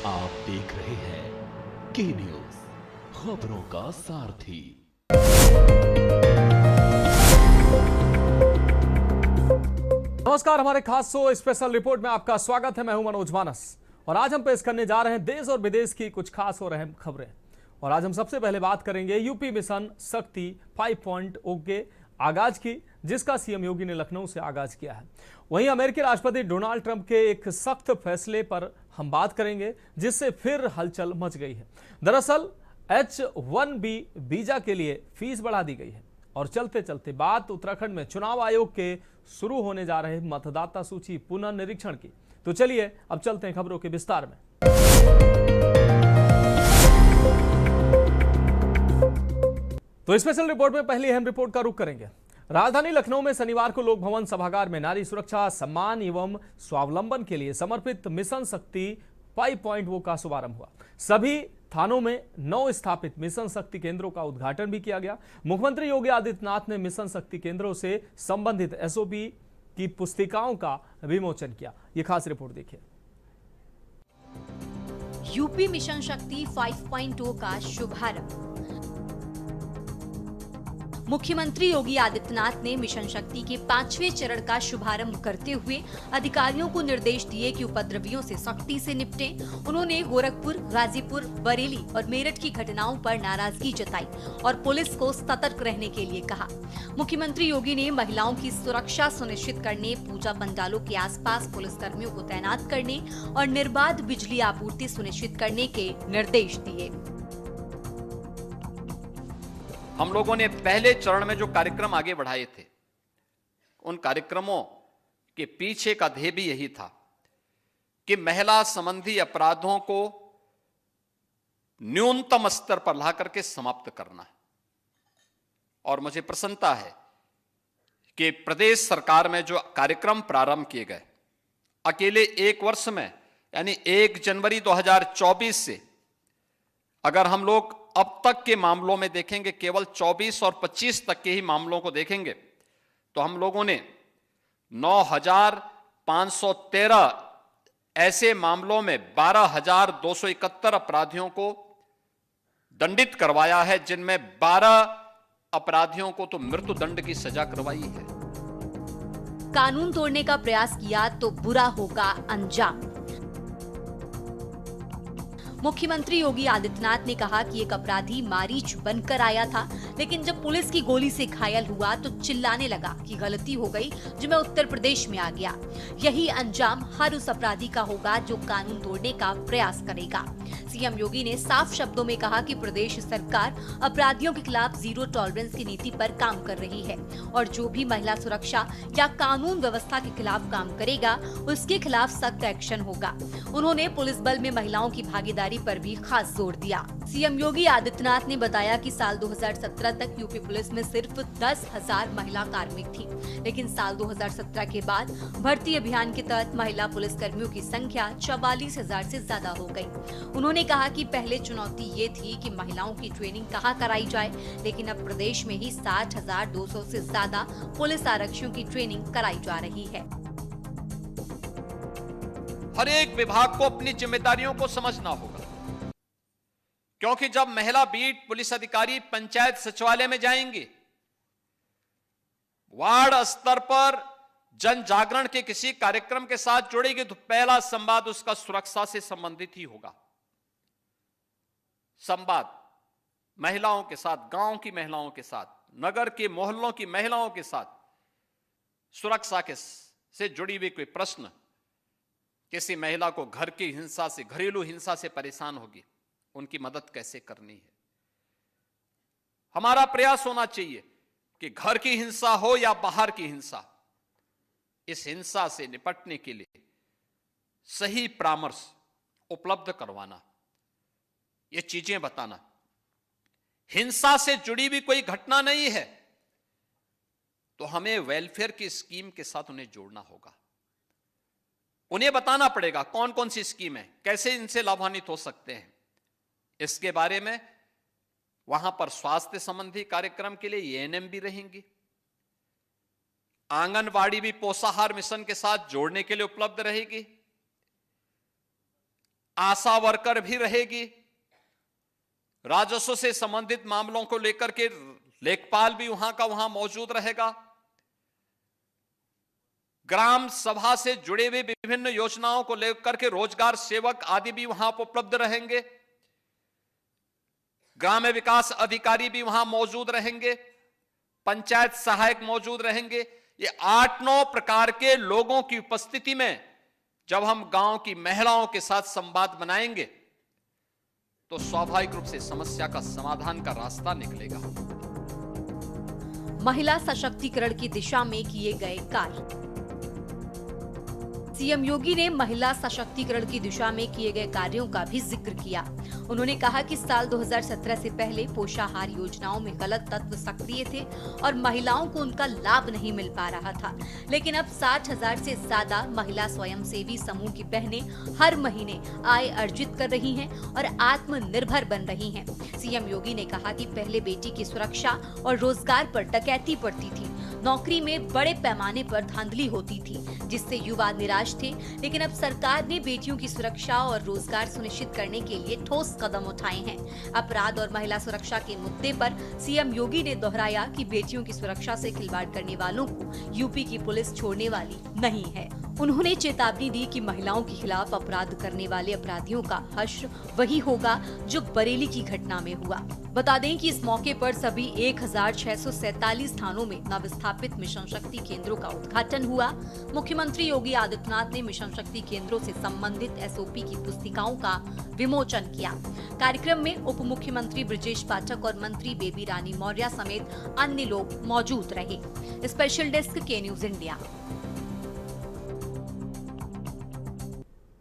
आप देख रहे हैं के न्यूज, खबरों का सारथी। नमस्कार, हमारे खास शो स्पेशल रिपोर्ट में आपका स्वागत है। मैं हूं मनोज मानस और आज हम पेश करने जा रहे हैं देश और विदेश की कुछ खास और अहम खबरें। और आज हम सबसे पहले बात करेंगे यूपी मिशन शक्ति 5.0 के आगाज की, जिसका सीएम योगी ने लखनऊ से आगाज किया है। वहीं अमेरिकी राष्ट्रपति डोनाल्ड ट्रंप के एक सख्त फैसले पर हम बात करेंगे, जिससे फिर हलचल मच गई है। दरअसल H-1B वीजा के लिए फीस बढ़ा दी गई है। और चलते चलते बात उत्तराखंड में चुनाव आयोग के शुरू होने जा रहे मतदाता सूची पुनर्निरीक्षण की। तो चलिए अब चलते हैं खबरों के विस्तार में। तो स्पेशल रिपोर्ट में पहली अहम रिपोर्ट का रुख करेंगे। राजधानी लखनऊ में शनिवार को लोक भवन सभागार में नारी सुरक्षा, सम्मान एवं स्वावलंबन के लिए समर्पित मिशन शक्ति 5.0 का शुभारंभ हुआ। सभी थानों में 9 स्थापित मिशन शक्ति केंद्रों का उद्घाटन भी किया गया। मुख्यमंत्री योगी आदित्यनाथ ने मिशन शक्ति केंद्रों से संबंधित एसओपी की पुस्तिकाओं का विमोचन किया। ये खास रिपोर्ट देखिए। यूपी मिशन शक्ति 5.0 का शुभारंभ। मुख्यमंत्री योगी आदित्यनाथ ने मिशन शक्ति के 5वें चरण का शुभारंभ करते हुए अधिकारियों को निर्देश दिए कि उपद्रवियों से सख्ती से निपटें। उन्होंने गोरखपुर, गाजीपुर, बरेली और मेरठ की घटनाओं पर नाराजगी जताई और पुलिस को सतर्क रहने के लिए कहा। मुख्यमंत्री योगी ने महिलाओं की सुरक्षा सुनिश्चित करने, पूजा पंडालों के आसपास पुलिसकर्मियों को तैनात करने और निर्बाध बिजली आपूर्ति सुनिश्चित करने के निर्देश दिए। हम लोगों ने पहले चरण में जो कार्यक्रम आगे बढ़ाए थे, उन कार्यक्रमों के पीछे का ध्येय भी यही था कि महिला संबंधी अपराधों को न्यूनतम स्तर पर ला करके समाप्त करना है। और मुझे प्रसन्नता है कि प्रदेश सरकार में जो कार्यक्रम प्रारंभ किए गए, अकेले एक वर्ष में यानी 1 जनवरी 2024 से अगर हम लोग अब तक के मामलों में देखेंगे, केवल 24 और 25 तक के ही मामलों को देखेंगे, तो हम लोगों ने 9,513 ऐसे मामलों में 12,271 अपराधियों को दंडित करवाया है, जिनमें 12 अपराधियों को तो मृत्यु दंड की सजा करवाई है। कानून तोड़ने का प्रयास किया तो बुरा होगा अंजाम। मुख्यमंत्री योगी आदित्यनाथ ने कहा कि एक अपराधी मारीच बनकर आया था, लेकिन जब पुलिस की गोली से घायल हुआ तो चिल्लाने लगा कि गलती हो गई, जो मैं उत्तर प्रदेश में आ गया। यही अंजाम हर उस अपराधी का होगा जो कानून तोड़ने का प्रयास करेगा। सीएम योगी ने साफ शब्दों में कहा कि प्रदेश सरकार अपराधियों के खिलाफ जीरो टॉलरेंस की नीति पर काम कर रही है और जो भी महिला सुरक्षा या कानून व्यवस्था के खिलाफ काम करेगा, उसके खिलाफ सख्त एक्शन होगा। उन्होंने पुलिस बल में महिलाओं की भागीदारी पर भी खास जोर दिया। सीएम योगी आदित्यनाथ ने बताया कि साल 2017 तक यूपी पुलिस में सिर्फ 10,000 महिला कार्मिक थी, लेकिन साल 2017 के बाद भर्ती अभियान के तहत महिला पुलिस कर्मियों की संख्या 44,000 से ज्यादा हो गई। उन्होंने कहा कि पहले चुनौती ये थी कि महिलाओं की ट्रेनिंग कहाँ कराई जाए, लेकिन अब प्रदेश में ही 60,200 से ज्यादा पुलिस आरक्षियों की ट्रेनिंग कराई जा रही है। हर एक विभाग को अपनी जिम्मेदारियों को समझना होगा, क्योंकि जब महिला बीट पुलिस अधिकारी पंचायत सचिवालय में जाएंगे, वार्ड स्तर पर जन जागरण के किसी कार्यक्रम के साथ जुड़ेगी, तो पहला संवाद उसका सुरक्षा से संबंधित ही होगा। संवाद महिलाओं के साथ, गांव की महिलाओं के साथ, नगर के मोहल्लों की महिलाओं के साथ, सुरक्षा से जुड़ी हुई कोई प्रश्न, किसी महिला को घर की हिंसा से, घरेलू हिंसा से परेशान होगी, उनकी मदद कैसे करनी है। हमारा प्रयास होना चाहिए कि घर की हिंसा हो या बाहर की हिंसा, इस हिंसा से निपटने के लिए सही परामर्श उपलब्ध करवाना, ये चीजें बताना। हिंसा से जुड़ी भी कोई घटना नहीं है तो हमें वेलफेयर की स्कीम के साथ उन्हें जोड़ना होगा। उन्हें बताना पड़ेगा कौन कौन सी स्कीम है, कैसे इनसे लाभान्वित हो सकते हैं। इसके बारे में वहां पर स्वास्थ्य संबंधी कार्यक्रम के लिए एएनएम भी रहेंगी। आंगनवाड़ी भी पोषाहार मिशन के साथ जोड़ने के लिए उपलब्ध रहेगी। आशा वर्कर भी रहेगी, राजस्व से संबंधित मामलों को लेकर के लेखपाल भी वहां का वहां मौजूद रहेगा, ग्राम सभा से जुड़े हुए विभिन्न योजनाओं को लेकर के रोजगार सेवक आदि भी वहां पर उपलब्ध रहेंगे, ग्राम्य विकास अधिकारी भी वहां मौजूद रहेंगे, पंचायत सहायक मौजूद रहेंगे। ये 8-9 प्रकार के लोगों की उपस्थिति में जब हम गांव की महिलाओं के साथ संवाद बनाएंगे तो स्वाभाविक रूप से समस्या का समाधान का रास्ता निकलेगा। महिला सशक्तिकरण की दिशा में किए गए कार्य। सीएम योगी ने महिला सशक्तिकरण की दिशा में किए गए कार्यों का भी जिक्र किया। उन्होंने कहा कि साल 2017 से पहले पोषाहार योजनाओं में गलत तत्व सक्रिय थे और महिलाओं को उनका लाभ नहीं मिल पा रहा था, लेकिन अब 60,000 से ज्यादा महिला स्वयंसेवी समूह की बहनें हर महीने आय अर्जित कर रही हैं और आत्मनिर्भर बन रही हैं। सीएम योगी ने कहा कि पहले बेटी की सुरक्षा और रोजगार पर डकैती पड़ती थी, नौकरी में बड़े पैमाने पर धांधली होती थी, जिससे युवा निराश थे, लेकिन अब सरकार ने बेटियों की सुरक्षा और रोजगार सुनिश्चित करने के लिए ठोस कदम उठाए हैं। अपराध और महिला सुरक्षा के मुद्दे पर सीएम योगी ने दोहराया कि बेटियों की सुरक्षा से खिलवाड़ करने वालों को यूपी की पुलिस छोड़ने वाली नहीं है। उन्होंने चेतावनी दी कि महिलाओं के खिलाफ अपराध करने वाले अपराधियों का हश्र वही होगा जो बरेली की घटना में हुआ। बता दें कि इस मौके पर सभी 1647 थानों में नवस्थापित मिशन शक्ति केंद्रों का उद्घाटन हुआ। मुख्यमंत्री योगी आदित्यनाथ ने मिशन शक्ति केंद्रों से संबंधित एसओपी की पुस्तिकाओं का विमोचन किया। कार्यक्रम में उप मुख्यमंत्री ब्रजेश पाठक और मंत्री बेबी रानी मौर्य समेत अन्य लोग मौजूद रहे। स्पेशल डेस्क के न्यूज इंडिया।